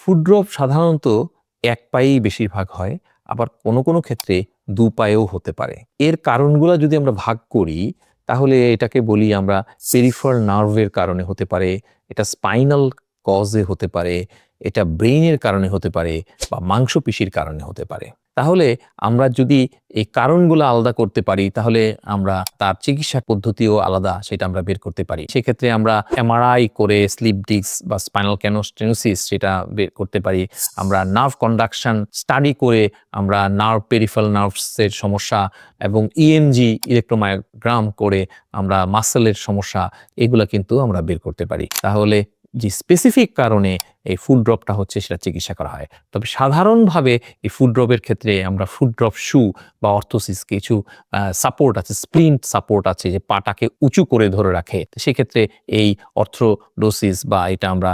Food drop সাধারণত এক পায়েই বেশিরভাগ হয়, আবার কোনো ক্ষেত্রে ২ পায়েও হতে পারে। এর কারণগুলা যদি আমরা ভাগ করি, তাহলে এটাকে বলি আমরা পেরিফেরাল নার্ভের কারণে হতে পারে, এটা স্পাইনাল কজে হতে পারে, এটা ব্রেইনের কারণে হতে পারে বা মাংসপেশির কারণে হতে পারে। তাহলে আমরা যদি এই কারণগুলো আলাদা করতে পারি, তাহলে আমরা তার চিকিৎসা পদ্ধতিও আলাদা সেটা আমরা বের করতে পারি। সেক্ষেত্রে আমরা এমআরআই করে স্লিপ ডিস্ক বা স্পাইনাল স্টেনোসিস সেটা বের করতে পারি। আমরা নার্ভ কন্ডাকশন স্টাডি করে আমরা পেরিফেরাল নার্ভসের সমস্যা এবং ইএমজি ইলেক্ট্রোমায়োগ্রাম করে আমরা মাসলের সমস্যা এগুলা কিন্তু আমরা বের করতে পারি। তাহলে যে স্পেসিফিক কারণে এই ফুড ড্রপটা হচ্ছে সেটা চিকিৎসা করা হয়। তবে সাধারণভাবে এই ফুড ড্রপের ক্ষেত্রে আমরা ফুড ড্রপ শু বা অর্থোসিস কিছু সাপোর্ট আছে, স্প্লিন্ট সাপোর্ট আছে যে পাটাকে উঁচু করে ধরে রাখে। সেক্ষেত্রে এই অর্থোডোসিস বা এটা আমরা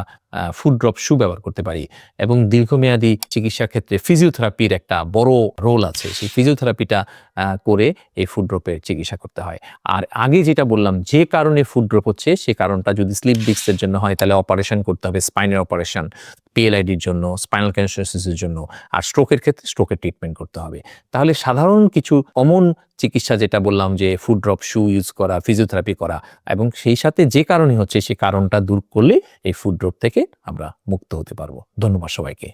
ফুড ড্রপ শু ব্যবহার করতে পারি। এবং দীর্ঘমেয়াদী চিকিৎসার ক্ষেত্রে ফিজিওথেরাপির একটা বড় রোল আছে। সেই ফিজিওথেরাপিটা করে এই ফুড ড্রপের চিকিৎসা করতে হয়। আর আগে যেটা বললাম যে কারণে ফুড ড্রপ হচ্ছে সে কারণটা যদি স্লিপ ডিস্কের জন্য হয় তাহলে অপারেশন করতে হবে, স্পাইনের অপারেশন, পিএলআইডির জন্য, স্পাইনাল ক্যানোসিসের জন্য। আর স্ট্রোকের ক্ষেত্রে স্ট্রোকের ট্রিটমেন্ট করতে হবে। তাহলে সাধারণ কিছু কমন চিকিৎসা যেটা বললাম যে ফুড ড্রপ শু ইউজ করা, ফিজিওথেরাপি করা এবং সেই সাথে যে কারণে হচ্ছে সে কারণটা দূর করলে এই ফুড ড্রপ থেকে আমরা মুক্ত হতে পারবো। ধন্যবাদ সবাইকে।